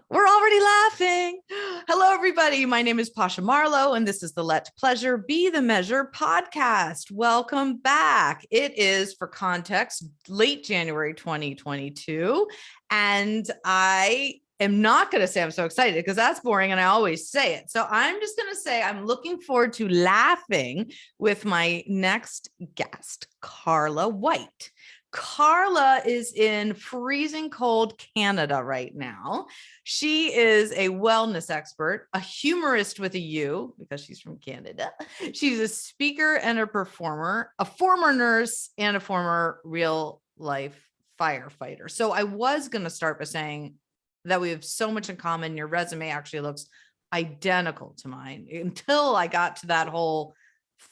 We're already laughing. Hello, everybody. My name is Pasha Marlowe, and this is the Let Pleasure Be the Measure podcast. Welcome back. It is, for context, late January 2022, and I am not going to say I'm so excited because that's boring, and I always say it. So I'm just going to say I'm looking forward to laughing with my next guest, Carla White. Carla is in freezing cold Canada right now. She is a wellness expert, a humorist with a U because she's from Canada. She's a speaker and a performer, a former nurse, and a former real life firefighter. So I was going to start by saying that we have so much in common. Your resume actually looks identical to mine until I got to that whole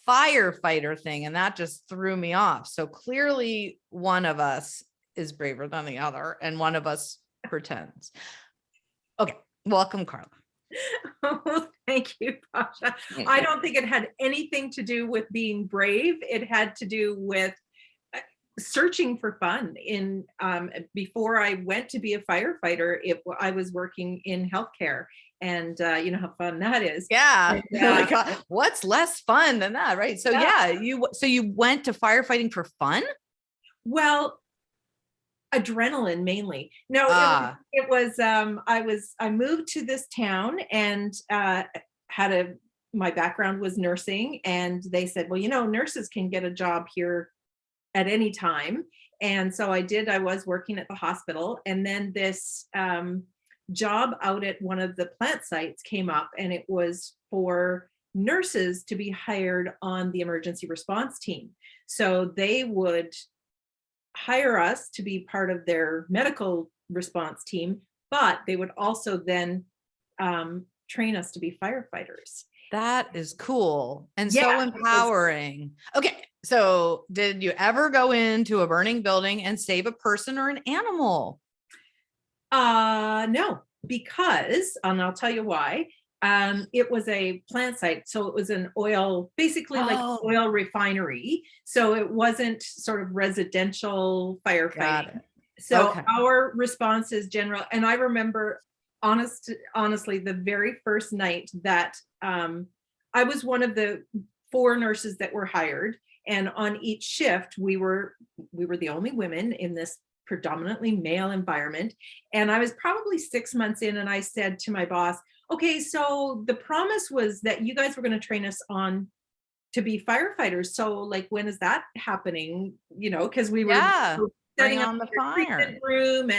firefighter thing, and that just threw me off. So clearly one of us is braver than the other, and one of us pretends. Okay, welcome, Carla. Oh, thank you, Pasha. I don't think it had anything to do with being brave. It had to do with searching for fun. Before I went to be a firefighter, I was working in healthcare. And you know how fun that is. Yeah. And, what's less fun than that, right? So you went to firefighting for fun? Well, adrenaline mainly. No, it was I moved to this town and my background was nursing, and they said, well, you know, nurses can get a job here at any time. And so I did. I was working at the hospital, and then this job out at one of the plant sites came up, and it was for nurses to be hired on the emergency response team. So they would hire us to be part of their medical response team, but they would also then train us to be firefighters. That is cool and so empowering. Okay, so did you ever go into a burning building and save a person or an animal? No, because, and I'll tell you why. It was a plant site, so it was an oil, basically like oil refinery. So it wasn't sort of residential firefighting. So our response is general. And I remember, honestly, the very first night that I was one of the 4 nurses that were hired, and on each shift we were the only women in this predominantly male environment. And I was probably 6 months in, and I said to my boss, okay, so the promise was that you guys were going to train us on to be firefighters. So like, when is that happening? You know, because we were setting up the fire room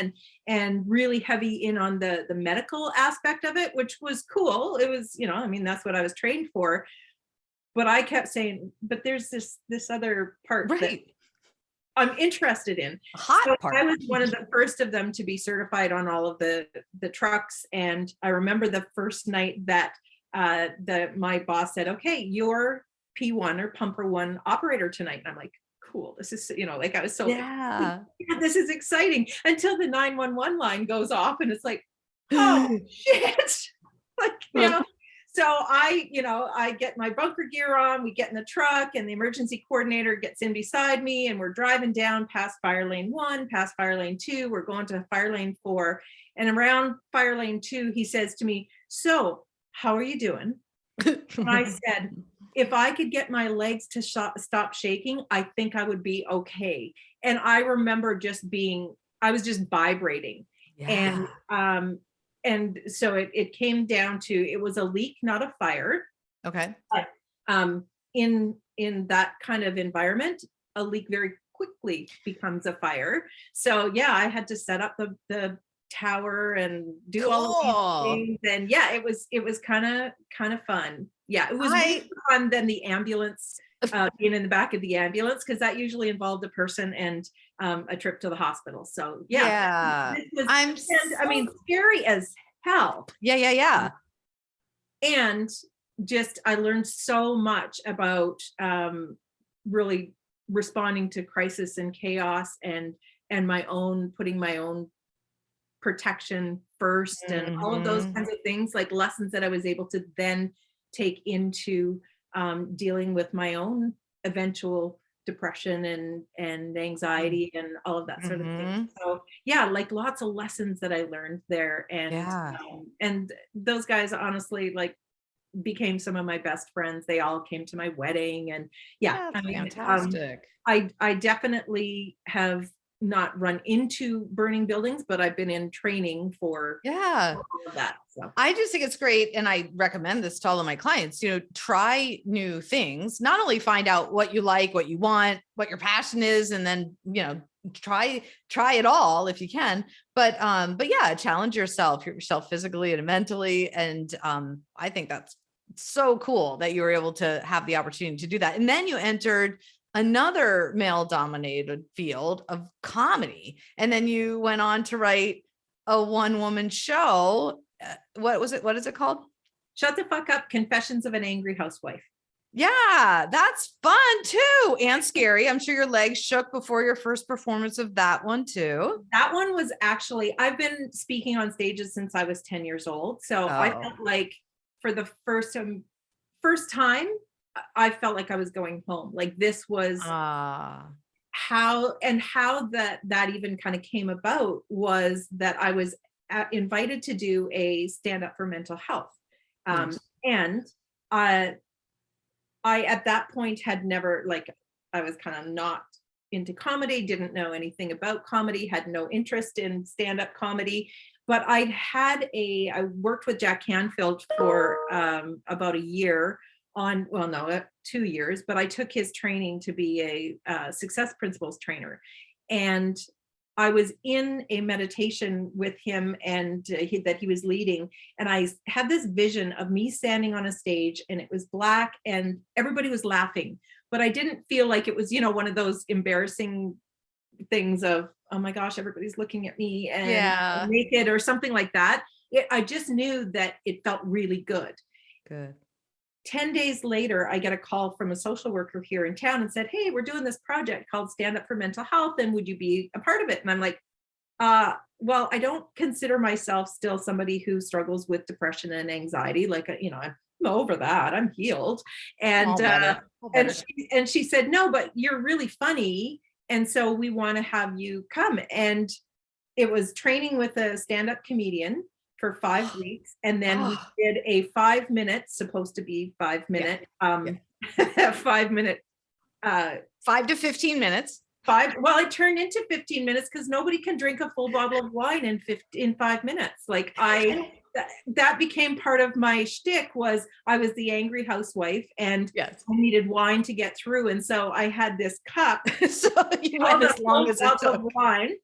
and really heavy in on the medical aspect of it, which was cool. It was, you know, I mean, that's what I was trained for. But I kept saying, but there's this other part that I'm interested in. So I was one of the first of them to be certified on all of the trucks. And I remember the first night that my boss said, okay, you're P1 or pumper 1 operator tonight. And I'm like, cool. This is, you know, like I was so, this is exciting, until the 911 line goes off, and it's like, oh shit. Like, you know. So I get my bunker gear on, we get in the truck, and the emergency coordinator gets in beside me, and we're driving down past fire lane 1, past fire lane 2, we're going to fire lane 4. And around fire lane 2, he says to me, so how are you doing? And I said, if I could get my legs to stop shaking, I think I would be okay. And I remember I was just vibrating. Yeah. And so it came down to, it was a leak, not a fire. Okay. But, in that kind of environment, a leak very quickly becomes a fire. So yeah, I had to set up the tower and do all of these things. And yeah, it was kind of fun. Yeah, it was more fun than the ambulance, being in the back of the ambulance, because that usually involved a person and a trip to the hospital. So yeah. I mean, scary as hell. Yeah. And just, I learned so much about really responding to crisis and chaos, and putting my own protection first, and all of those kinds of things, like lessons that I was able to then take into dealing with my own eventual depression and anxiety and all of that sort of thing. Mhm. So yeah, like lots of lessons that I learned there. Yeah. And those guys honestly like became some of my best friends. They all came to my wedding. And yeah, I That's mean, fantastic. I definitely have not run into burning buildings, but I've been in training for Yeah. all of that. So I just think it's great. And I recommend this to all of my clients, try new things, not only find out what you like, what you want, what your passion is, and then, try it all if you can, but yeah, challenge yourself physically and mentally. And, I think that's so cool that you were able to have the opportunity to do that. And then you entered another male dominated field of comedy. And then you went on to write a one woman show. What was it? What is it called? Shut the Fuck Up, Confessions of an Angry Housewife. Yeah, that's fun too. And scary. I'm sure your legs shook before your first performance of that one too. That one was actually, I've been speaking on stages since I was 10 years old. So I Oh, felt like for the first time, I felt like I was going home. Like this was ah, how that even kind of came about was that I was invited to do a stand up for mental health. nice. And I at that point had never like I was kind of not into comedy, didn't know anything about comedy, had no interest in stand-up comedy. But I worked with Jack Canfield for about a year on, well, no, 2 years, but I took his training to be a success principles trainer. And I was in a meditation with him and that he was leading. And I had this vision of me standing on a stage and it was black and everybody was laughing. But I didn't feel like it was, one of those embarrassing things of, oh my gosh, everybody's looking at me and I'm Yeah. naked or something like that. I just knew that it felt really good. Good. 10 days later, I get a call from a social worker here in town and said, hey, we're doing this project called Stand Up for Mental Health. And would you be a part of it? And I'm like, well, I don't consider myself still somebody who struggles with depression and anxiety. Like, I'm over that. I'm healed. And, All better. and she said, no, but you're really funny. And so we want to have you come. And it was training with a stand-up comedian for 5 weeks. And then we did a 5 minute, supposed to be 5 minute, 5 minute, 5 to 15 minutes. well, it turned into 15 minutes because nobody can drink a full bottle of wine in 5 minutes. Like that became part of my shtick was I was the angry housewife and Yes. I needed wine to get through. And so I had this cup So you went as long as it took. of wine.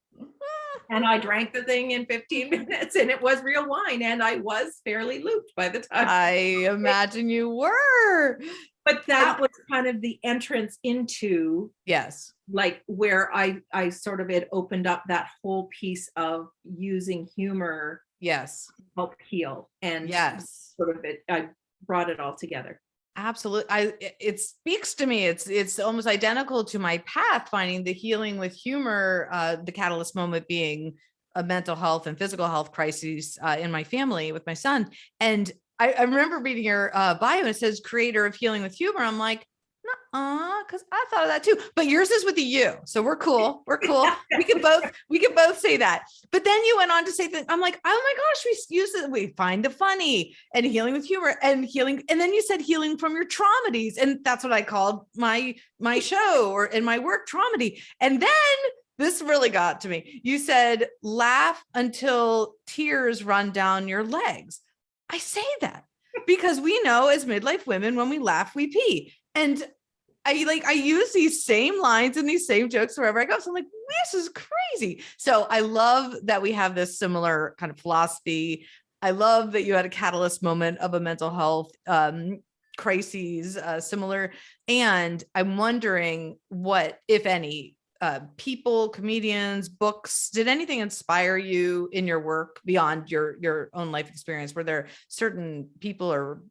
And I drank the thing in 15 minutes and it was real wine. And I was fairly looped by the time. I imagine you were. But that was kind of the entrance into Yes. like where I sort of it opened up that whole piece of using humor Yes. to help heal. And Yes. sort of I brought it all together. Absolutely. It speaks to me. It's almost identical to my path, finding the healing with humor, the catalyst moment being a mental health and physical health crises in my family with my son. And I remember reading your bio and it says creator of healing with humor. I'm like, because I thought of that too. But yours is with the U. So we're cool. We're cool. We can both say that. But then you went on to say that I'm like, oh my gosh, we use it. We find the funny and healing with humor and healing. And then you said healing from your traumedies. And that's what I called my show or in my work traumedy. And then this really got to me. You said laugh until tears run down your legs. I say that because we know as midlife women, when we laugh, we pee. And I use these same lines and these same jokes wherever I go. So I'm like, this is crazy. So I love that we have this similar kind of philosophy. I love that you had a catalyst moment of a mental health crises similar. And I'm wondering what, if any, people, comedians, books, did anything inspire you in your work beyond your own life experience? Were there certain people or,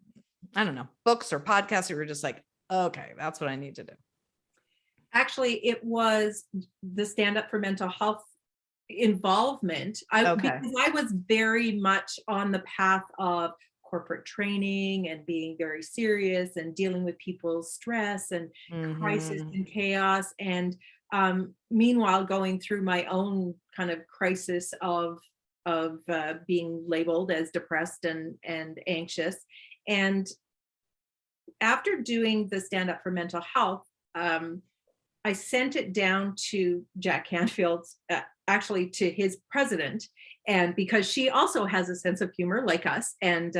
I don't know, books or podcasts that were just like, okay, that's what I need to do? Actually, it was the Stand Up for Mental Health involvement. Because I was very much on the path of corporate training and being very serious and dealing with people's stress and crisis and chaos. And meanwhile, going through my own kind of crisis of being labeled as depressed and anxious. And after doing the Stand Up for Mental Health, I sent it down to Jack Canfield's, actually to his president, and because she also has a sense of humor like us. And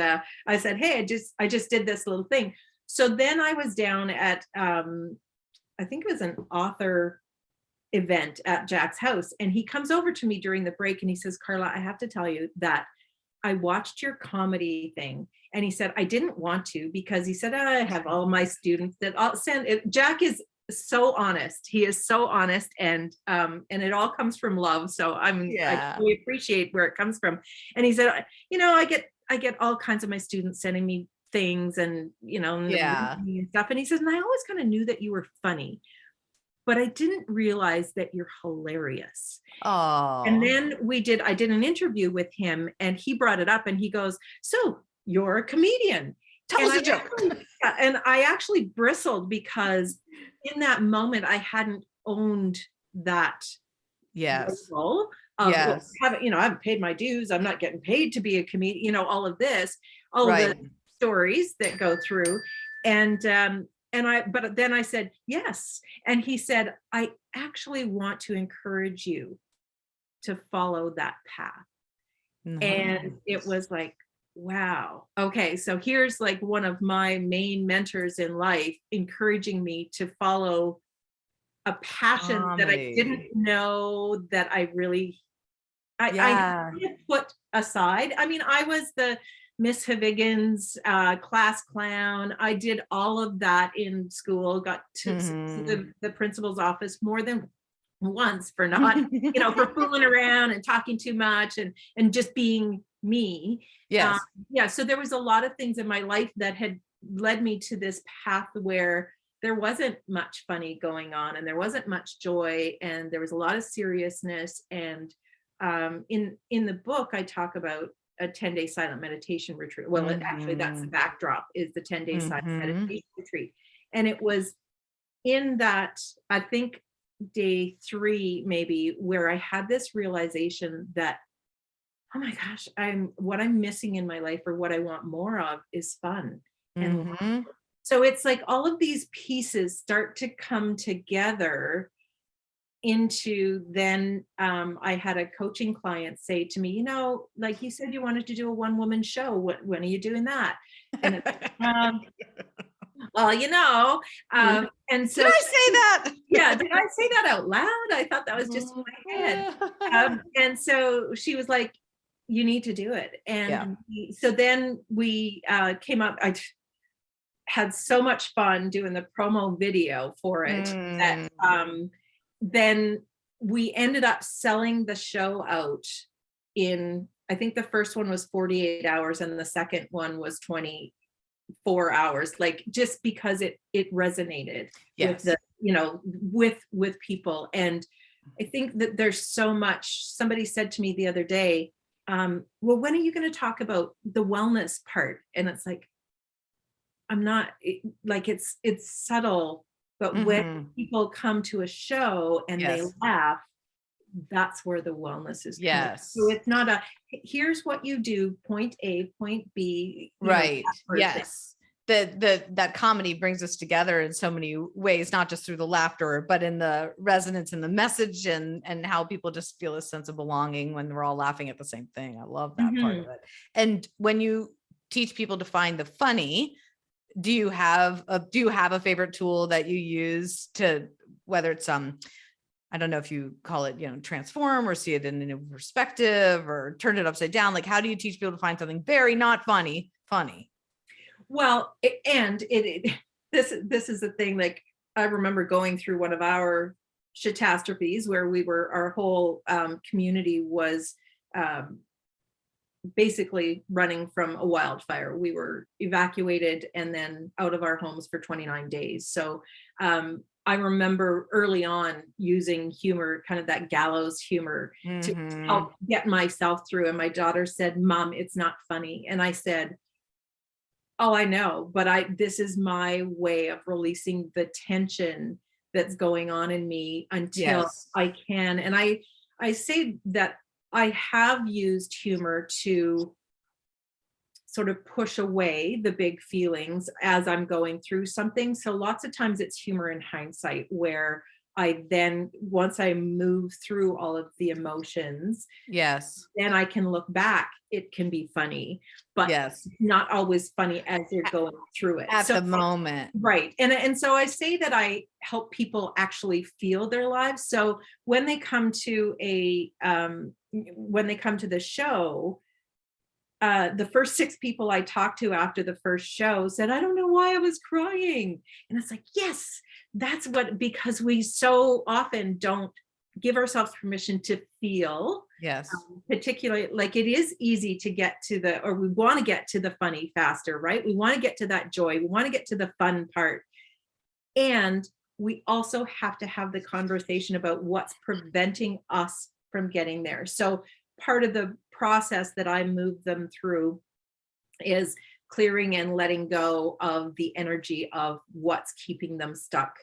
I said, hey, I just did this little thing. So then I was down at, I think it was an author event at Jack's house, and he comes over to me during the break and he says, Carla, I have to tell you that I watched your comedy thing. And he said, I didn't want to, because he said, I have all my students that I'll send it. Jack is so honest. He is so honest, and it all comes from love. So I really appreciate where it comes from. And he said, I get all kinds of my students sending me things and, and stuff. And he says, and I always kind of knew that you were funny, but I didn't realize that you're hilarious. Oh. And then I did an interview with him, and he brought it up, and he goes, so you're a comedian. Tell us a joke. And I actually bristled, because in that moment I hadn't owned that. Yes. Role of, I haven't paid my dues. I'm not getting paid to be a comedian, all of this, all of the stories that go through. But then I said, yes. And he said, I actually want to encourage you to follow that path. Nice. And it was like, wow. Okay. So here's like one of my main mentors in life encouraging me to follow a passion that I didn't know that I really, I put aside. I mean, I was the Miss Higgins class clown. I did all of that in school, got to the principal's office more than once for not, for fooling around and talking too much and just being me. Yes. So there was a lot of things in my life that had led me to this path where there wasn't much funny going on, and there wasn't much joy, and there was a lot of seriousness. And in the book, I talk about a 10-day silent meditation retreat. Well, actually, that's the backdrop, is the 10-day silent meditation retreat. And it was in that, I think, day 3 maybe, where I had this realization that, oh my gosh, what I'm missing in my life, or what I want more of, is fun. And so it's like all of these pieces start to come together into, then I had a coaching client say to me, like you said, you wanted to do a one-woman show. When are you doing that? And it's, well, and so did I say that? Yeah, did I say that out loud? I thought that was just in my head. And so she was like, you need to do it. And so then we came up. I had so much fun doing the promo video for it that then we ended up selling the show out in, I think the first one was 48 hours and the second one was 24 hours, like, just because it resonated with the, with people. And I think that there's so much. Somebody said to me the other day, well, when are you going to talk about the wellness part? And it's like, I'm not, like, it's subtle, but when people come to a show and they laugh, that's where the wellness is coming. Yes. So it's not here's what you do, point A, point B. Right. Yes. That comedy brings us together in so many ways, not just through the laughter, but in the resonance and the message, and how people just feel a sense of belonging when we're all laughing at the same thing. I love that part of it. And when you teach people to find the funny, do you have a favorite tool that you use to, whether it's I don't know if you call it, transform, or see it in a new perspective, or turn it upside down? Like, how do you teach people to find something very not funny? Well, this is the thing. Like, I remember going through one of our SHITASTROPHIES where our whole community was basically running from a wildfire. We were evacuated and then out of our homes for 29 days. So I remember early on using humor, kind of that gallows humor, to help get myself through. And my daughter said, Mom, it's not funny. And I said, Oh, I know, but this is my way of releasing the tension that's going on in me until Yes. I can. And I say that I have used humor to sort of push away the big feelings as I'm going through something. So lots of times it's humor in hindsight, where I then, once I move through all of the emotions, Yes. then I can look back. It can be funny, but Yes. not always funny as you're going through it. At So, the moment. right. And so I say that I help people actually feel their lives. So when they come to the show, the first 6 people I talked to after the first show said, I don't know why I was crying. And it's like, yes, that's what, because we so often don't give ourselves permission to feel, Yes. particularly, like, it is easy to get to or we want to get to the funny faster, right? We want to get to that joy. We want to get to the fun part. And we also have to have the conversation about what's preventing us from getting there. So part of the process that I move them through is clearing and letting go of the energy of what's keeping them stuck,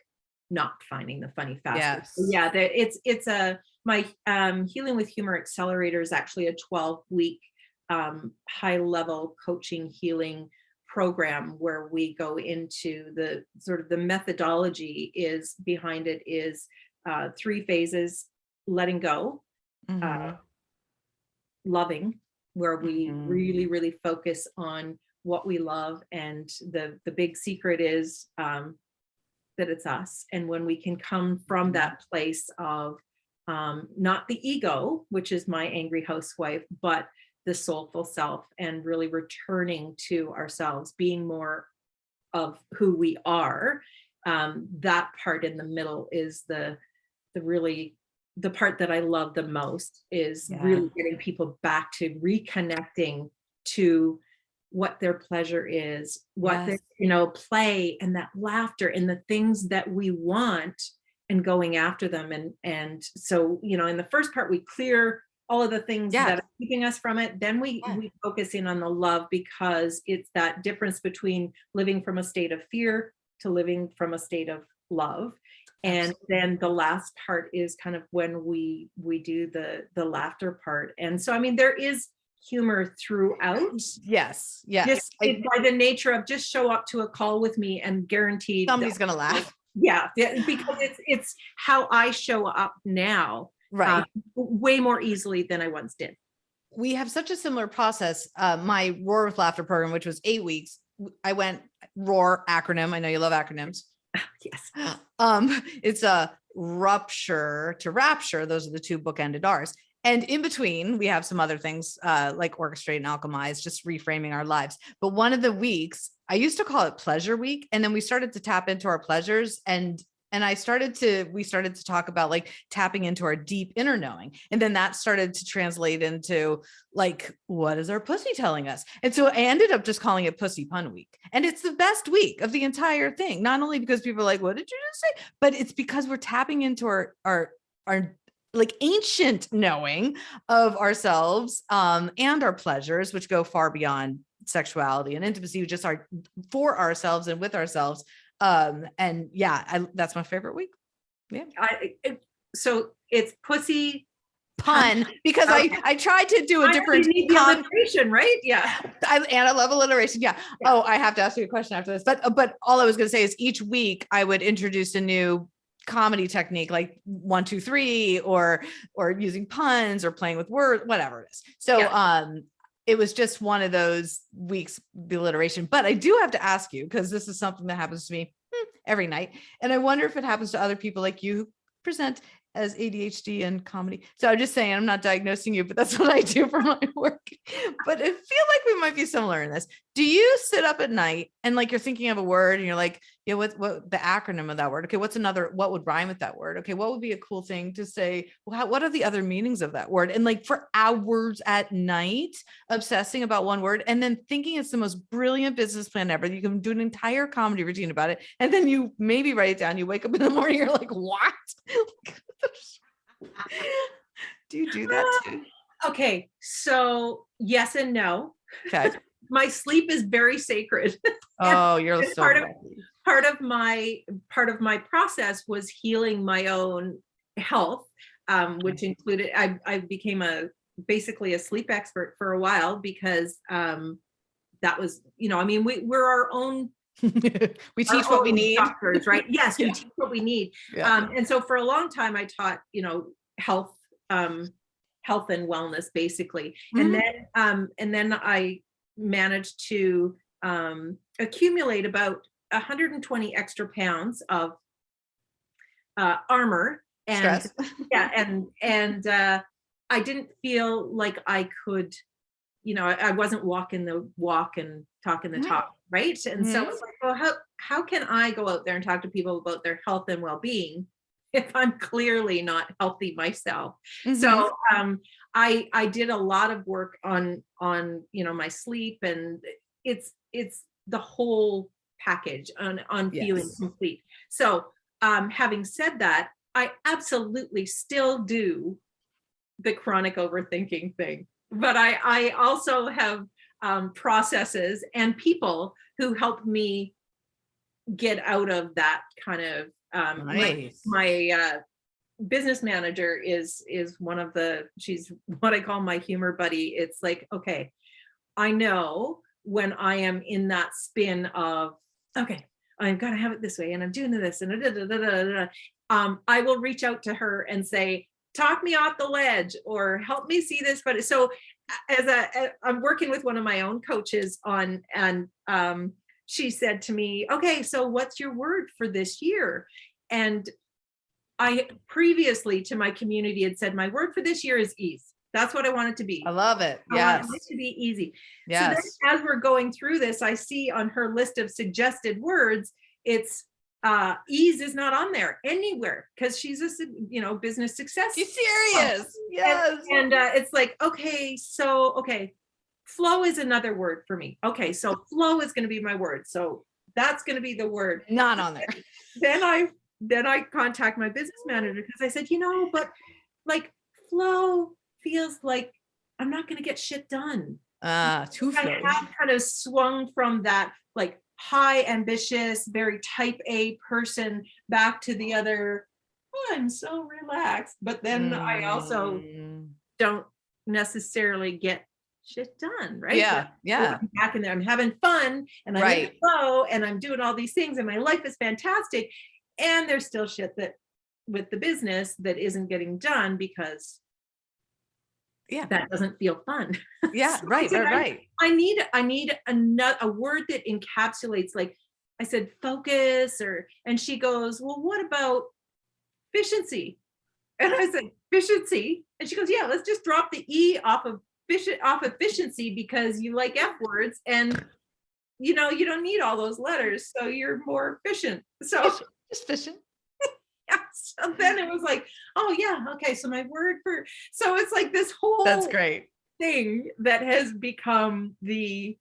not finding the funny faster. Yes. So yeah, my Healing with Humor Accelerator is actually a 12-week high level coaching healing program, where we go into the sort of the methodology is behind it is 3 phases: letting go, loving, where we really, really focus on what we love. And the big secret is that it's us. And when we can come from that place of not the ego, which is my angry housewife, but the soulful self, and really returning to ourselves, being more of who we are, that part in the middle is the part that I love the most, is really getting people back to reconnecting to what their pleasure is, what their, play and that laughter and the things that we want, and going after them. And so, in the first part, we clear all of the things that are keeping us from it. Then we focus in on the love, because it's that difference between living from a state of fear to living from a state of love. And then the last part is kind of when we do the laughter part. And so, I mean, there is humor throughout. Yes. Just by the nature of, just show up to a call with me and guaranteed Somebody's going to laugh. Yeah, because it's how I show up now, Right. Way more easily than I once did. We have such a similar process. My Roar with Laughter program, which was 8 weeks, I went ROAR acronym. I know you love acronyms. Yes. It's a rupture to rapture. Those are the 2 bookended R's. And in between, we have some other things like orchestrate and alchemize, just reframing our lives. But one of the weeks, I used to call it pleasure week. And then we started to tap into our pleasures, and we started to talk about like tapping into our deep inner knowing. And then that started to translate into like, what is our pussy telling us? And so I ended up just calling it Pussy Pun Week. And it's the best week of the entire thing. Not only because people are like, what did you just say? But it's because we're tapping into our like ancient knowing of ourselves and our pleasures, which go far beyond sexuality and intimacy, just are for ourselves and with ourselves. And that's my favorite week. Yeah. So it's Pussy Pun, because I tried to do a different alliteration, right? Yeah. I love alliteration. Yeah. Oh, I have to ask you a question after this, but all I was going to say is each week I would introduce a new comedy technique, like 1, 2, 3, or using puns or playing with words, whatever it is. So, it was just one of those weeks, the alliteration. But I do have to ask you, because this is something that happens to me every night. And I wonder if it happens to other people like you who present as ADHD and comedy. So I'm just saying, I'm not diagnosing you, but that's what I do for my work. But I feel like we might be similar in this. Do you sit up at night and like you're thinking of a word and you're like, yeah, what the acronym of that word? Okay, what would rhyme with that word? Okay, what would be a cool thing to say? What are the other meanings of that word? And like for hours at night, obsessing about one word and then thinking it's the most brilliant business plan ever. You can do an entire comedy routine about it. And then you maybe write it down. You wake up in the morning, you're like, what? Do you do that too? Okay, so yes and no. Okay. my sleep is very sacred. Oh, you're so lucky. Part of my process was healing my own health, which included I became basically a sleep expert for a while, because that was, I mean, we're our own we teach what we need, doctors, right? Yes, we teach what we need. And so for a long time I taught, health and wellness, basically. And then I managed to accumulate about 120 extra pounds of armor and stress. and I didn't feel like I could, I wasn't walking the walk and talking the talk, right? And so it's like, well, how can I go out there and talk to people about their health and well-being if I'm clearly not healthy myself? So I did a lot of work on my sleep, and it's the whole package on feeling complete. So having said that, I absolutely still do the chronic overthinking thing, but I also have processes and people who help me get out of that kind of nice. my business manager is one of she's what I call my humor buddy. It's like, okay, I know when I am in that spin of, okay, I've got to have it this way, and I'm doing this, and I will reach out to her and say, talk me off the ledge, or help me see this. But so I'm working with one of my own coaches and she said to me, okay, so what's your word for this year? And I previously to my community had said, my word for this year is ease. That's what I want it to be. I love it. I want it to be easy. Yes. So then as we're going through this, I see on her list of suggested words, it's ease is not on there anywhere, because she's a business success. She's serious. Yes. And it's like, okay, flow is another word for me. Okay, so flow is going to be my word. So that's going to be the word. Not on there. Then I contact my business manager, because I said, but like flow feels like I'm not going to get shit done. Too flow. I have kind of swung from that like high ambitious, very type A person back to the other, I'm so relaxed. But then I also don't necessarily get shit done, right? Yeah. I'm back in there, I'm having fun, and I'm in the flow, and I'm doing all these things, and my life is fantastic. And there's still shit that with the business that isn't getting done because that doesn't feel fun. Yeah, right. I need a word that encapsulates, like I said, focus, and she goes, well, what about efficiency? And I said, efficiency? And she goes, yeah, let's just drop the E off of efficiency, because you like F words, and you don't need all those letters, so you're more efficient. So just efficient. So then it was like, oh yeah, okay, so my word for, so it's like this whole that's great thing that has become the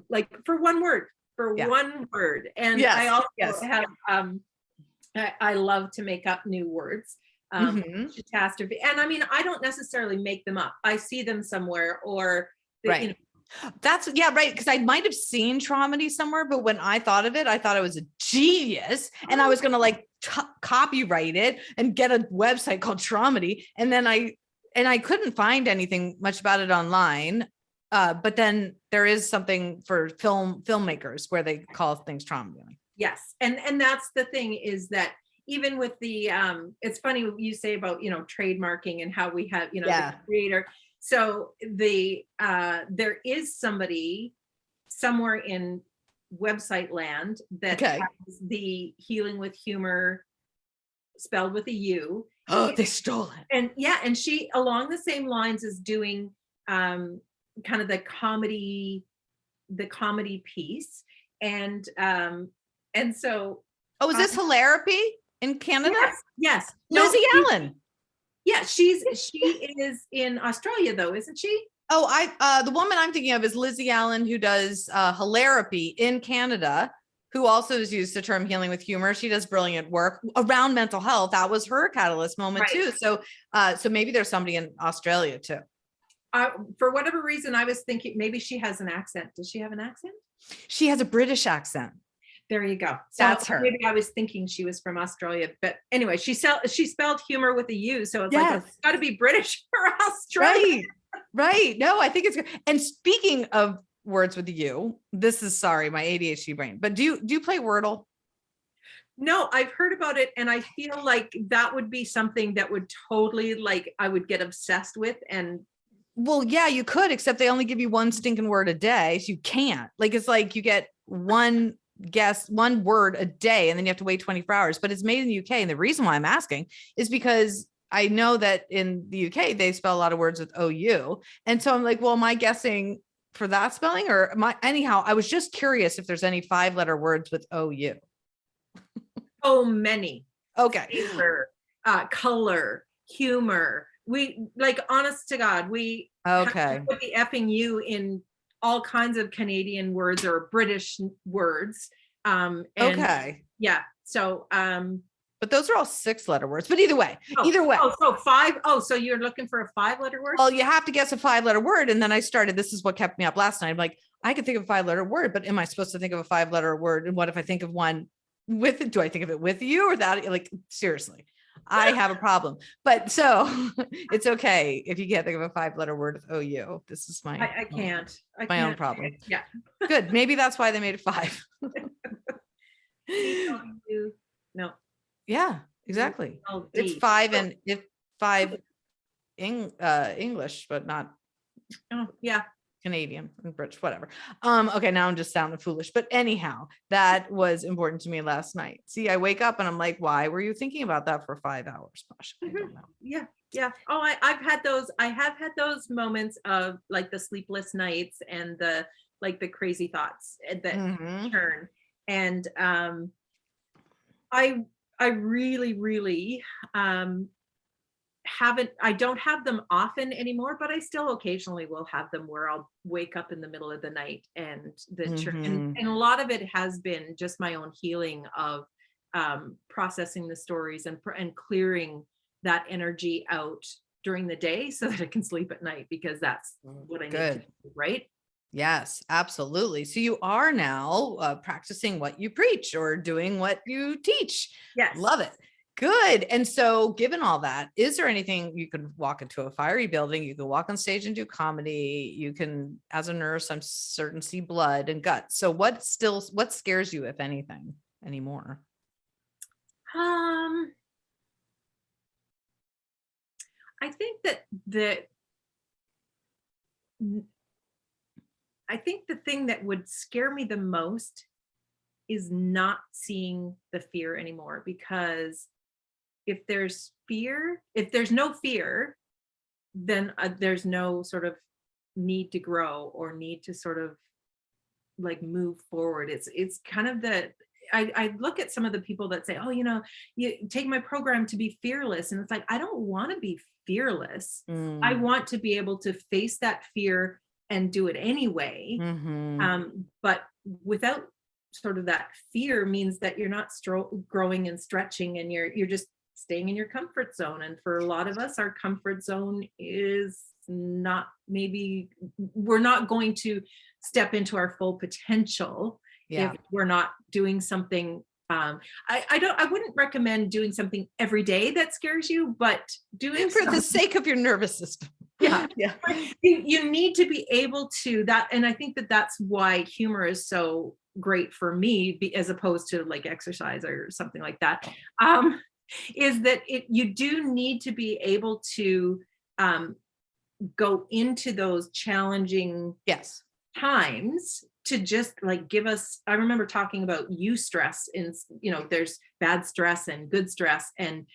like for one word. And I also have I love to make up new words. Catastrophe, and I mean, I don't necessarily make them up. I see them somewhere, or that's right, because I might have seen traumedy somewhere, but when I thought of it, I thought it was a genius, and I was gonna like copyright it and get a website called Traumedy, and then I couldn't find anything much about it online, but then there is something for filmmakers where they call things traumedy. Yes, and that's the thing, is that even with the it's funny what you say about trademarking and how we have the creator. So there is somebody somewhere in website land that has the Healing with Humor spelled with a U. Oh, they stole it. And she, along the same lines, is doing kind of the comedy piece. And so is this Hilarity in Canada? Yes. Lizzie Allen. Yeah, she is in Australia though, isn't she? Oh, the woman I'm thinking of is Lizzie Allen, who does Hilarity in Canada, who also has used the term healing with humor. She does brilliant work around mental health. That was her catalyst moment too. So maybe there's somebody in Australia too. For whatever reason, I was thinking maybe she has an accent. Does she have an accent? She has a British accent. There you go. So That's her. maybe I was thinking she was from Australia, but anyway, she spelled humor with a U. So it's like, Yes. it's got to be British or Australian. Right. No, I think it's good. And speaking of words with you, this is, sorry, my ADHD brain, but do you play Wordle? No, I've heard about it, and I feel like that would be something that would totally, like, I would get obsessed with. And well, yeah, you could, except they only give you one stinking word a day. So you can't, like, it's like you get one word a day, and then you have to wait 24 hours, but it's made in the UK. And the reason why I'm asking is because I know that in the UK, they spell a lot of words with OU. And so I'm like, well, am I guessing for that spelling or anyhow, I was just curious if there's any 5-letter words with OU. oh, many. Okay. Favor, color, humor. We, like, honest to God, we okay have to put the effing U in all kinds of Canadian words or British words. And okay. Yeah. So, but those are all 6-letter words. But either way. So 5. Oh, so you're looking for a 5-letter word? Well, you have to guess a 5-letter word. And then I started, this is what kept me up last night. I'm like, I could think of a 5-letter word, but am I supposed to think of a 5-letter word? And what if I think of one with it? Do I think of it with you or that? Like, seriously, I have a problem. But so it's okay if you can't think of a 5-letter word with OU. This is my I can't. my own problem. Yeah. Good. Maybe that's why they made it 5. No. Yeah, exactly. Oh, It's 5 and if 5 English, but not yeah. Canadian and British, whatever. Okay, now I'm just sounding foolish, but anyhow, that was important to me last night. See, I wake up and I'm like, why were you thinking about that for 5 hours, Pasha? I don't know. Yeah. Oh, I have had those moments of, like, the sleepless nights and the crazy thoughts that turn. And I really I don't have them often anymore, but I still occasionally will have them where I'll wake up in the middle of the night and and a lot of it has been just my own healing of processing the stories and clearing that energy out during the day so that I can sleep at night, because that's what I need to do, right? Yes, absolutely. So you are now practicing what you preach or doing what you teach. Yes. Love it. Good. And so given all that, is there anything you could walk into a fiery building? You can walk on stage and do comedy. You can, as a nurse, I'm certain, see blood and guts. So what scares you, if anything, anymore? I think the thing that would scare me the most is not seeing the fear anymore, because if there's no fear, then there's no sort of need to grow or need to sort of, like, move forward. It's kind of I look at some of the people that say, oh, you take my program to be fearless. And it's like, I don't want to be fearless. I want to be able to face that fear and do it anyway. But without sort of that fear means that you're not growing and stretching, and you're just staying in your comfort zone. And for a lot of us, our comfort zone is not, maybe we're not going to step into our full potential if we're not doing something. I wouldn't recommend doing something every day that scares you, but doing for the sake of your nervous system. Yeah. You need to be able to that. And I think that's why humor is so great for me, as opposed to like exercise or something like that. Is that you do need to be able to go into those challenging times to just, like, give us, I remember talking about eustress, in, there's bad stress and good stress. And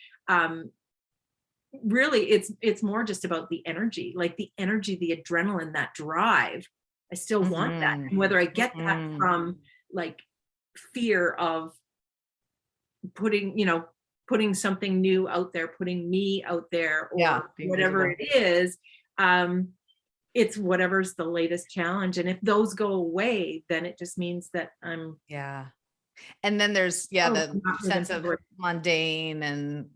really it's more just about the energy, the adrenaline, that drive. I still want that. And whether I get that from, like, fear of putting something new out there, putting me out there, or whatever it is, it's whatever's the latest challenge. And if those go away, then it just means that and then there's the sense of mundane and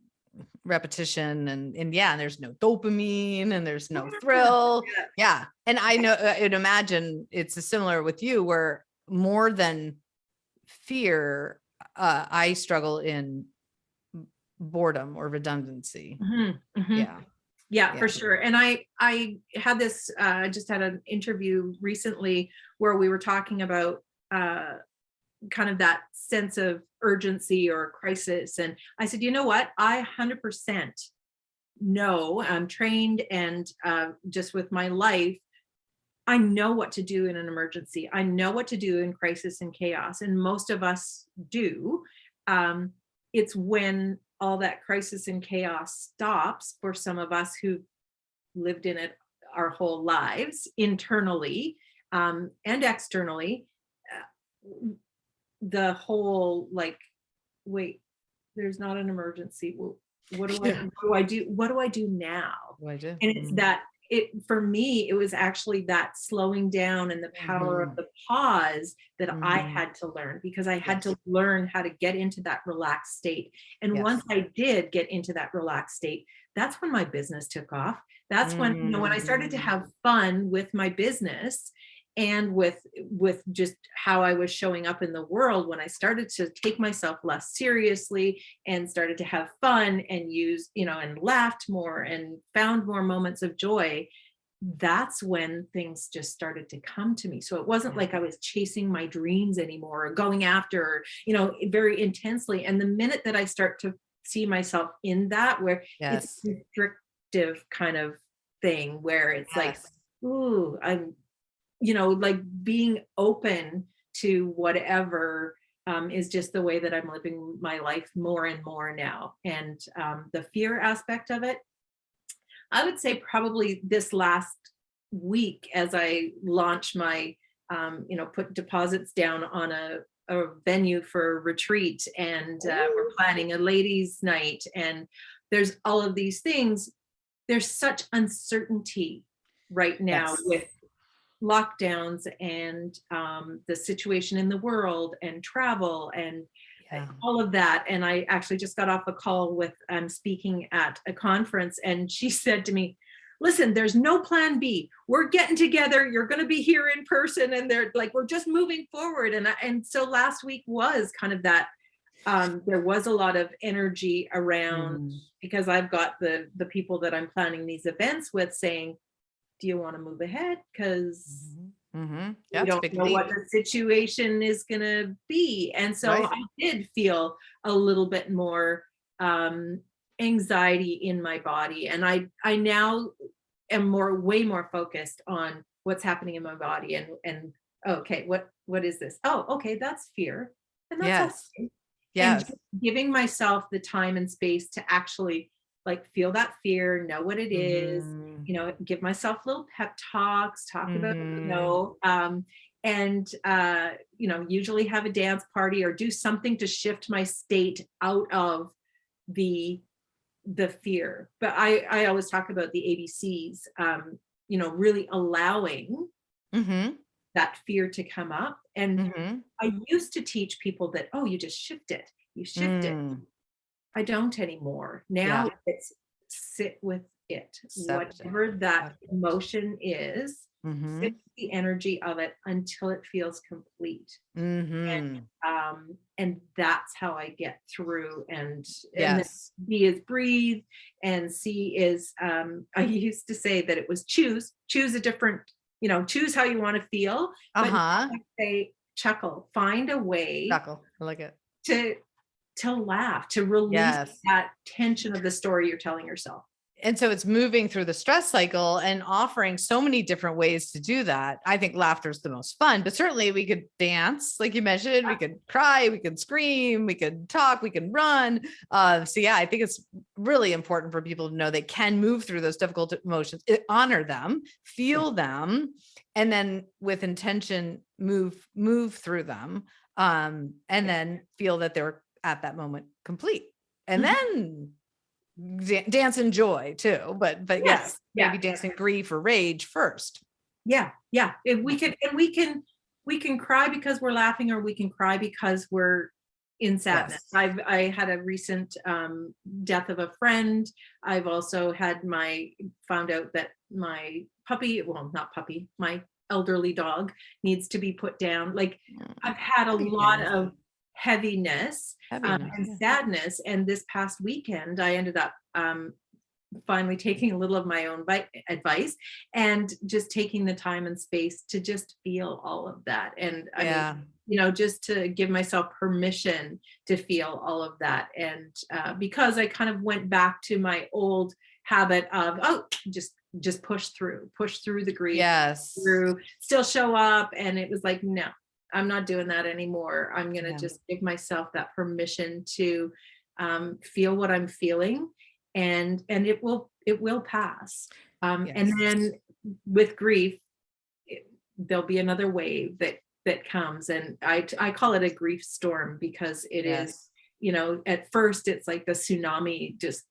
repetition and yeah, and there's no dopamine and there's no thrill. Yeah. And I know, I'd imagine it's similar with you, where more than fear, I struggle in boredom or redundancy. Yeah, for sure. And I had this, just had an interview recently where we were talking about kind of that sense of urgency or crisis. And I said, you know what? I 100% know, I'm trained, and just with my life, I know what to do in an emergency. I know what to do in crisis and chaos. And most of us do. It's when all that crisis and chaos stops for some of us who lived in it our whole lives, internally and externally. The whole like, wait, there's not an emergency. Well, what do I do? What do I do now? What do I do? And it's that for me, it was actually that slowing down and the power of the pause that I had to learn, because I had to learn how to get into that relaxed state. And once I did get into that relaxed state, that's when my business took off. That's when, when I started to have fun with my business and with just how I was showing up in the world, when I started to take myself less seriously and started to have fun and use, and laughed more and found more moments of joy, that's when things just started to come to me. So it wasn't like I was chasing my dreams anymore or going after, very intensely. And the minute that I start to see myself in that, where it's a restrictive kind of thing, where it's like, ooh, I'm, like being open to whatever is just the way that I'm living my life more and more now. And the fear aspect of it, I would say probably this last week, as I launched my, put deposits down on a venue for a retreat, and we're planning a ladies' night, and there's all of these things. There's such uncertainty right now with lockdowns and the situation in the world and travel and all of that. And I actually just got off a call with speaking at a conference, and she said to me, listen, there's no plan B. We're getting together. You're going to be here in person. And they're like, we're just moving forward. And so last week was kind of that. There was a lot of energy around, because I've got the people that I'm planning these events with saying, do you want to move ahead? Because you don't know what the situation is going to be. And so I did feel a little bit more anxiety in my body. And I now am way more focused on what's happening in my body and okay, what is this? Oh, okay, that's fear. And that's okay. And just giving myself the time and space to actually like feel that fear, know what it is, give myself little pep talks, talk about, and usually have a dance party or do something to shift my state out of the fear. But I always talk about the ABCs, really allowing that fear to come up. And I used to teach people that, oh, you just shift it, it. I don't anymore. Now it's sit with it, whatever that emotion is, sit with the energy of it until it feels complete. And that's how I get through. And B is breathe, and C is, I used to say that it was choose a different, choose how you want to feel. But I say chuckle, find a way. Chuckle, I like it. To laugh, to release that tension of the story you're telling yourself. And so it's moving through the stress cycle and offering so many different ways to do that. I think laughter is the most fun, but certainly we could dance, like you mentioned, we could cry, we could scream, we could talk, we can run. I think it's really important for people to know they can move through those difficult emotions, honor them, feel them, and then with intention, move through them, and then feel that they're at that moment complete, and then dance in joy too, but maybe dancing grief or rage first. If we can cry because we're laughing, or we can cry because we're in sadness. Yes. I had a recent death of a friend. I've also had found out that my puppy, well, not puppy, my elderly dog needs to be put down. Like, I've had a Heavy lot things. of heaviness Heaviness. and Yeah. sadness. And this past weekend, I ended up finally taking a little of my own advice and just taking the time and space to just feel all of that. And I mean, Yeah. just to give myself permission to feel all of that. And because I kind of went back to my old habit of, just push through the grief, Yes. through, still show up. And it was like, no, I'm not doing that anymore. I'm going to Yeah. just give myself that permission to feel what I'm feeling, and it will pass. And Yes. then with grief, there'll be another wave that comes, and I call it a grief storm, because it is, Yes. at first it's like the tsunami just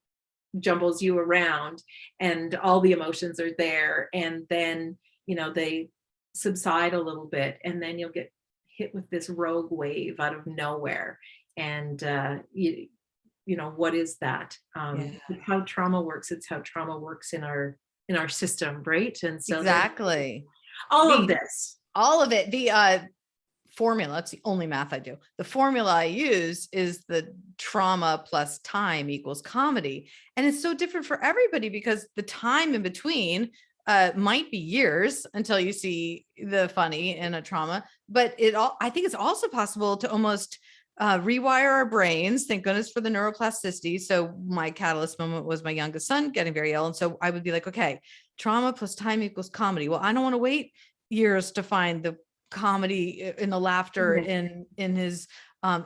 jumbles you around, and all the emotions are there, and then they subside a little bit, and then you'll get hit with this rogue wave out of nowhere. And what is that? Yeah. It's how trauma works. It's how trauma works in our system, right? And so there's Exactly. all of this. All of it. The formula, it's the only math I do. The formula I use is the trauma plus time equals comedy. And it's so different for everybody, because the time in between might be years until you see the funny in a trauma, but I think it's also possible to almost rewire our brains. Thank goodness for the neuroplasticity. So my catalyst moment was my youngest son getting very ill. And so I would be like, okay, trauma plus time equals comedy. Well, I don't want to wait years to find the comedy in the laughter in his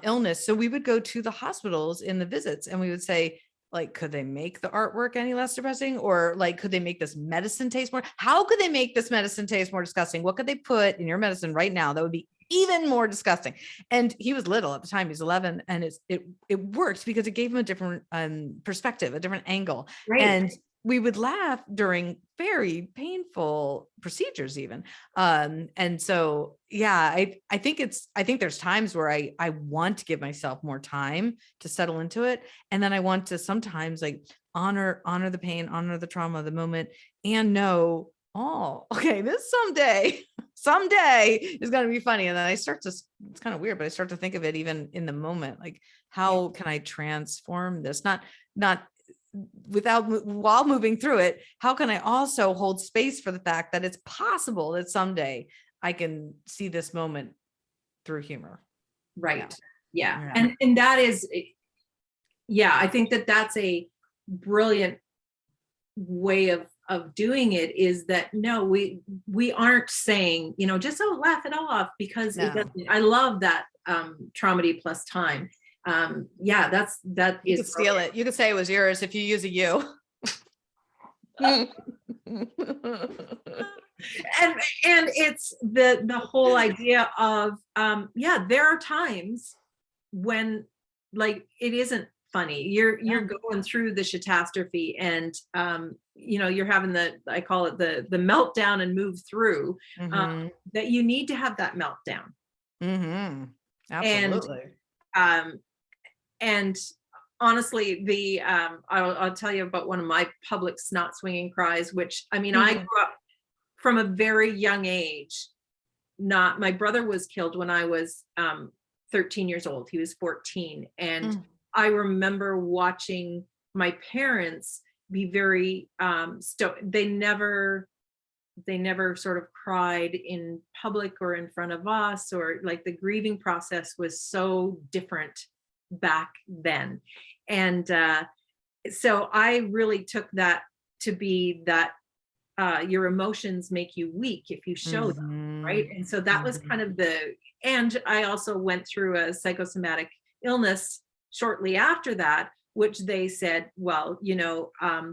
illness. So we would go to the hospitals in the visits, and we would say, like, could they make the artwork any less depressing? Or like, could they make this medicine taste more? How could they make this medicine taste more disgusting? What could they put in your medicine right now that would be even more disgusting? And he was little at the time, he's 11, and it worked because it gave him a different perspective, a different angle. Right. And we would laugh during very painful procedures even. And so, yeah, I think there's times where I want to give myself more time to settle into it. And then I want to sometimes like honor the pain, honor the trauma of the moment, and know, oh, okay, this someday is going to be funny. And then it's kind of weird, but I start to think of it even in the moment, like, how can I transform this? Not while moving through it, how can I also hold space for the fact that it's possible that someday I can see this moment through humor? Right. Yeah. And that is, I think that's a brilliant way of doing it, is that no, we aren't saying, just laugh it off, because it doesn't. I love that traumedy plus time. That You is could steal it. You could say it was yours if you use a you. and it's the whole idea of there are times when, like, it isn't funny. You're going through the shitastrophe, and you're having I call it the meltdown and move through. That you need to have that meltdown. Absolutely. And honestly, I'll tell you about one of my public snot swinging cries, which, I mean, I grew up from a very young age. My brother was killed when I was 13 years old. He was 14. And I remember watching my parents be very they never sort of cried in public or in front of us, or like the grieving process was so different back then. And so I really took that to be that your emotions make you weak if you show them, right? And so that was kind of and I also went through a psychosomatic illness shortly after that, which they said, well,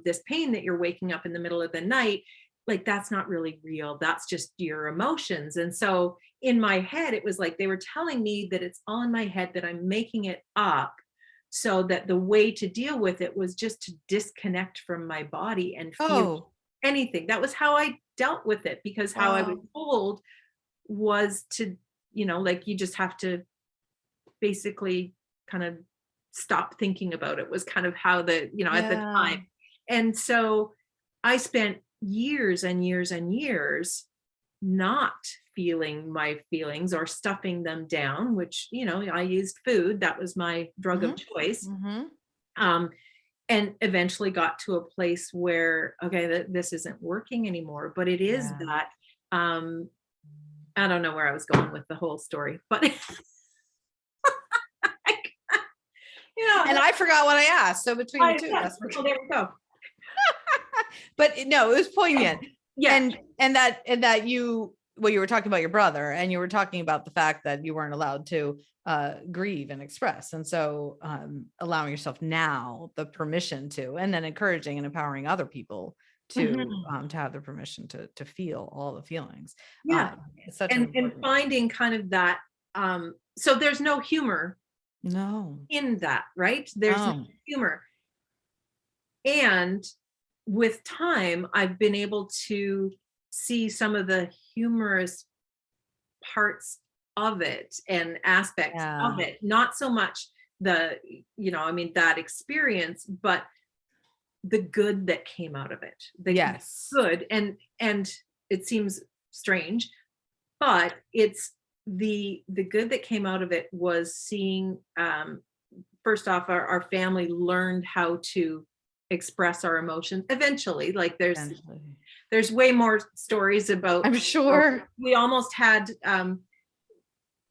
this pain that you're waking up in the middle of the night, like, that's not really real. That's just your emotions. And so in my head, it was like they were telling me that it's all in my head, that I'm making it up, so that the way to deal with it was just to disconnect from my body and feel anything. That was how I dealt with it, because how I was told was to, like, you just have to basically kind of stop thinking about it, was kind of how the, at the Yeah. time. And so I spent years and years and years not feeling my feelings or stuffing them down, which, I used food. That was my drug of choice. Um, and eventually got to a place where, okay, this isn't working anymore. But it is Yeah. that, I don't know where I was going with the whole story, but And I forgot what I asked. So between the two of us, well, there we go. but no, it was poignant. Yeah. And that you were talking about your brother, and you were talking about the fact that you weren't allowed to grieve and express. And so allowing yourself now the permission to, and then encouraging and empowering other people to have the permission to feel all the feelings. Yeah. It's such And finding kind of that, so there's no humor in that, right? There's no humor. And with time, I've been able to see some of the humorous parts of it and aspects of it. Not so much the, that experience, but the good that came out of it. The good. And it seems strange, but it's the good that came out of it was seeing, first off, our family learned how to express our emotions eventually. Like there's way more stories about, I'm sure. We almost had,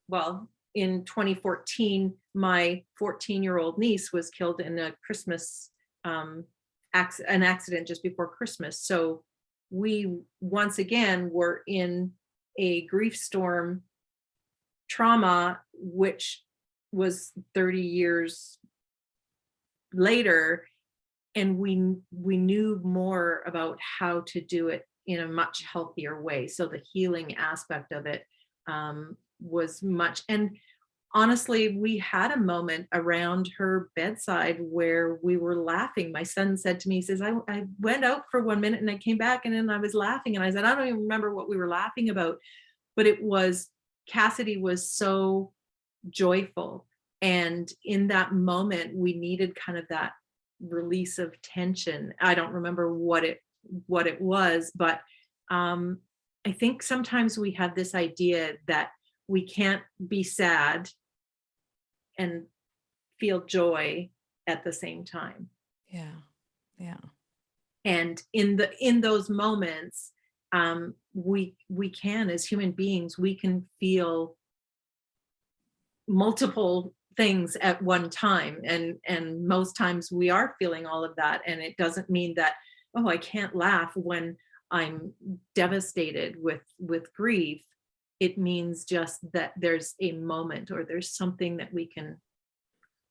well, in 2014, my 14-year-old niece was killed in a Christmas, an accident just before Christmas. So we once again were in a grief storm, trauma, which was 30 years later. And we knew more about how to do it in a much healthier way. So the healing aspect of it was much. And honestly, we had a moment around her bedside where we were laughing. My son said to me, he says, I went out for 1 minute and I came back and then I was laughing. And I said, I don't even remember what we were laughing about. But it was, Cassidy was so joyful. And in that moment, we needed kind of that release of tension. I don't remember what it was, but I think sometimes we have this idea that we can't be sad and feel joy at the same time. Yeah. And in those moments, we can, as human beings, we can feel multiple things at one time, and most times we are feeling all of that. And it doesn't mean that, oh, I can't laugh when I'm devastated with grief. It means just that there's a moment, or there's something that we can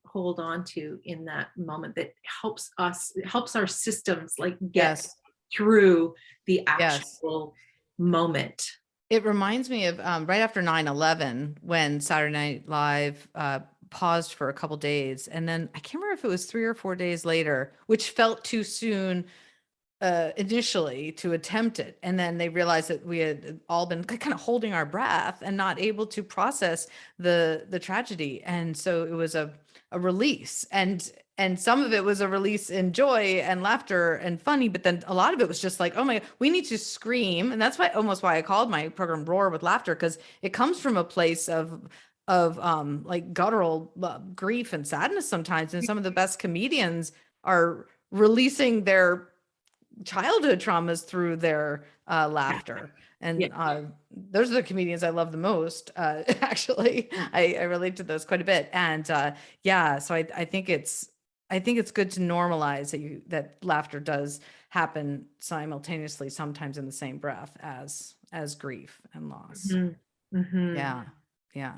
hold on to in that moment that helps our systems like get through the actual moment. It reminds me of right after 9/11, when Saturday Night Live paused for a couple days, and then I can't remember if it was 3 or 4 days later, which felt too soon initially to attempt it. And then they realized that we had all been kind of holding our breath and not able to process the tragedy. And so it was a release, and some of it was a release in joy and laughter and funny, but then a lot of it was just like, oh my, we need to scream. And that's why I called my program Roar with Laughter, because it comes from a place of like guttural grief and sadness sometimes. And some of the best comedians are releasing their childhood traumas through their laughter. And those are the comedians I love the most. Actually, I relate to those quite a bit. And so I think it's good to normalize that laughter does happen simultaneously, sometimes in the same breath as grief and loss. Yeah.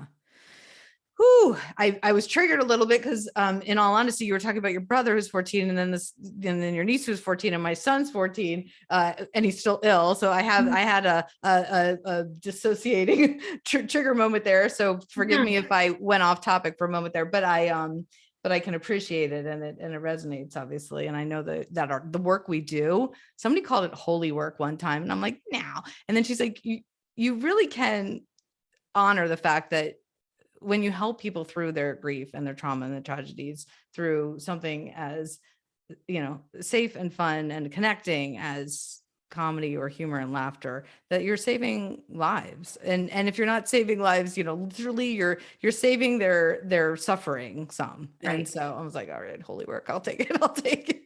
Whew, I was triggered a little bit because, in all honesty, you were talking about your brother who's 14, and then your niece who's 14, and my son's 14, and he's still ill. So I had a dissociating trigger moment there. So forgive me if I went off topic for a moment there, but I can appreciate it, and it resonates, obviously. And I know that the work we do, somebody called it holy work one time, and I'm like, no. And then she's like, you really can honor the fact that when you help people through their grief and their trauma and their tragedies through something as, safe and fun and connecting as comedy or humor and laughter, that you're saving lives. And if you're not saving lives, literally you're saving their suffering some. Right. And so I was like, all right, holy work. I'll take it. I'll take it.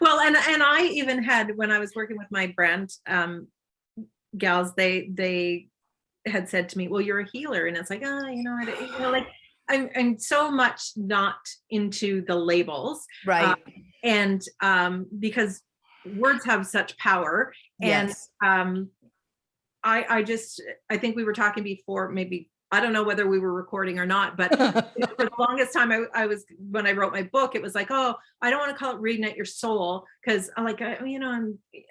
Well, and I even had, when I was working with my brand gals, they had said to me, well, you're a healer. And it's like, like I'm so much not into the labels. Right. And because words have such power. Yes. And I think we were talking before, maybe, I don't know whether we were recording or not, but for the longest time, I was, when I wrote my book, it was like, oh, I don't want to call it Reignite Your Soul, because I don't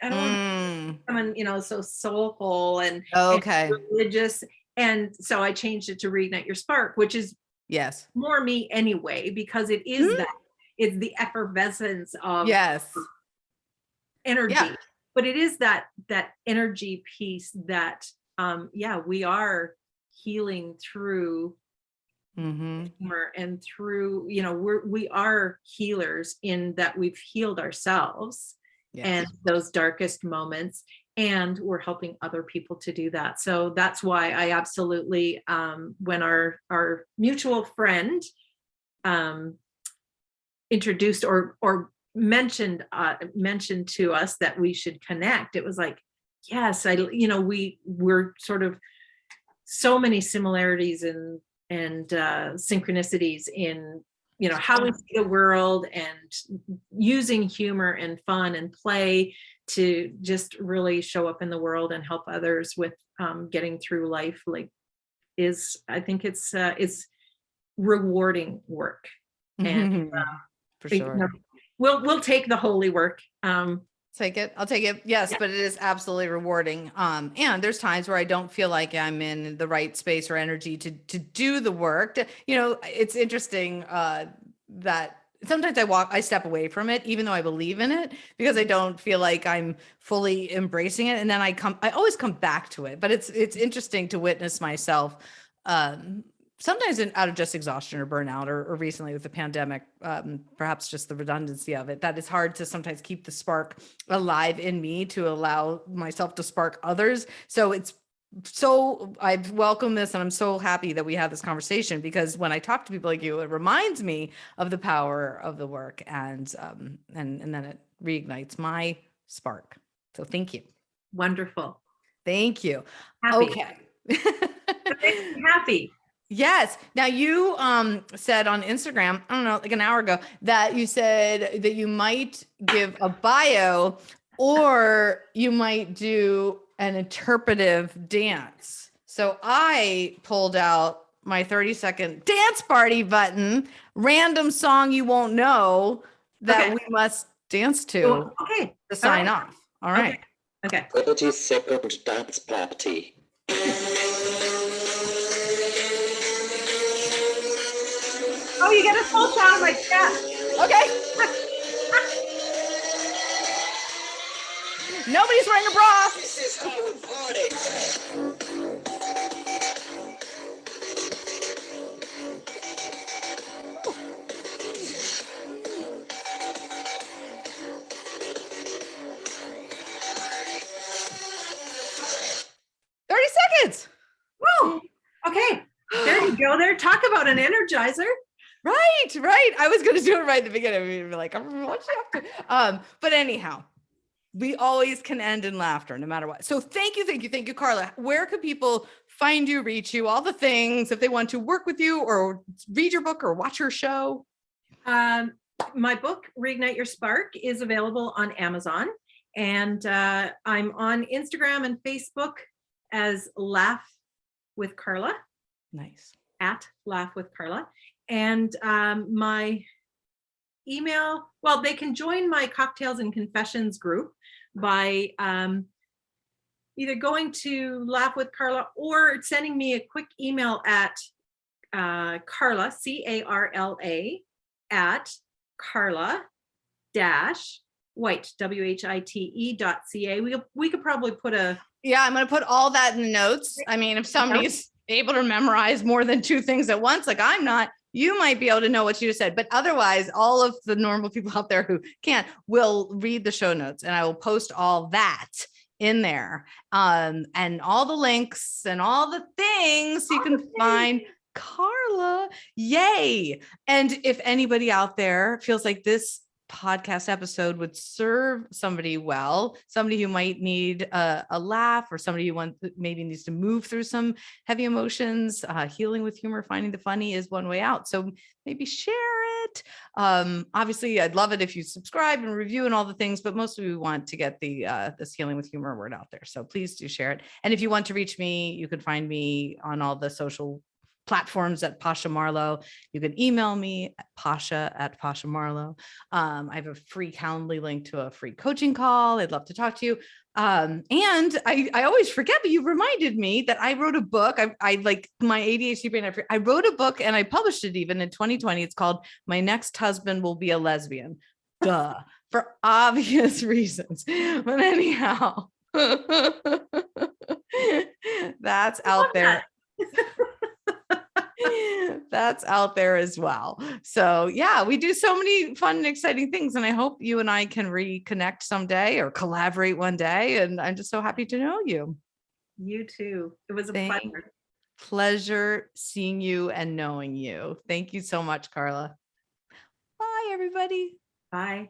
want someone, so soulful and, okay, and religious. And so I changed it to Reignite Your Spark, which is more me anyway, because it is that, it's the effervescence of energy. Yeah. But it is that energy piece that, we are healing through humor and through, we are healers in that we've healed ourselves and those darkest moments, and we're helping other people to do that. So that's why I absolutely, when our mutual friend introduced or mentioned to us that we should connect, it was like, yes, we're sort of so many similarities and synchronicities in, how we see the world, and using humor and fun and play to just really show up in the world and help others with getting through life. Like, I think it's rewarding work. And for sure. We'll take the holy work. Take it. I'll take it. Yes, but it is absolutely rewarding. And there's times where I don't feel like I'm in the right space or energy to do the work. It's interesting that sometimes I step away from it, even though I believe in it, because I don't feel like I'm fully embracing it. And then I always come back to it. But it's interesting to witness myself sometimes out of just exhaustion or burnout, or recently with the pandemic, perhaps just the redundancy of it, that it's hard to sometimes keep the spark alive in me to allow myself to spark others. So I've welcomed this, and I'm so happy that we have this conversation, because when I talk to people like you, it reminds me of the power of the work, and then it reignites my spark. So thank you. Wonderful. Thany you. Happy. Okay. Happy. Yes. Now you said on Instagram, I don't know, like an hour ago, that you said that you might give a bio, or you might do an interpretive dance. So I pulled out my 30-second dance party button, random song you won't know that we must dance to to sign off. All right. Okay. 30-second dance party. Oh, you get a full shot of my chest. Okay. Nobody's wearing a bra. This is how we party. 30 seconds. Woo. Okay. There you go. There. Talk about an energizer. Right. I was going to do it right at the beginning. Be like, what you have to? But anyhow, we always can end in laughter, no matter what. So thank you, Carla. Where could people find you, reach you, all the things, if they want to work with you or read your book or watch your show? My book, Reignite Your Spark, is available on Amazon, and I'm on Instagram and Facebook as Laugh with Carla. Nice. At Laugh with Carla. And my email, well, they can join my Cocktails and Confessions group by either going to Laugh with Carla or sending me a quick email at Carla, CARLA, at Carla White, WHITE.ca. We could probably put a... Yeah, I'm going to put all that in the notes. I mean, if somebody's able to memorize more than 2 things at once, like I'm not, you might be able to know what you just said, but otherwise all of the normal people out there who can't will read the show notes, and I will post all that in there, and all the links and all the things so you can find Carla. Yay. And if anybody out there feels like this podcast episode would serve somebody well, somebody who might need a laugh, or somebody who maybe needs to move through some heavy emotions, healing with humor, finding the funny is one way out. So maybe share it. Obviously I'd love it if you subscribe and review and all the things, but mostly we want to get the this healing with humor word out there. So please do share it. And if you want to reach me, you can find me on all the social platforms at Pasha Marlowe. You can email me at pasha@pashamarlowe. I have a free Calendly link to a free coaching call. I'd love to talk to you. And I always forget, but you reminded me that I wrote a book. I like my ADHD brain. I wrote a book and I published it even in 2020. It's called My Next Husband Will Be a Lesbian. Duh, for obvious reasons. But anyhow, that's out there. That's out there as well. So yeah, we do so many fun and exciting things, and I hope you and I can reconnect someday or collaborate one day. And I'm just so happy to know you. You too. It was a pleasure. Pleasure seeing you and knowing you. Thank you so much, Carla. Bye, everybody. Bye.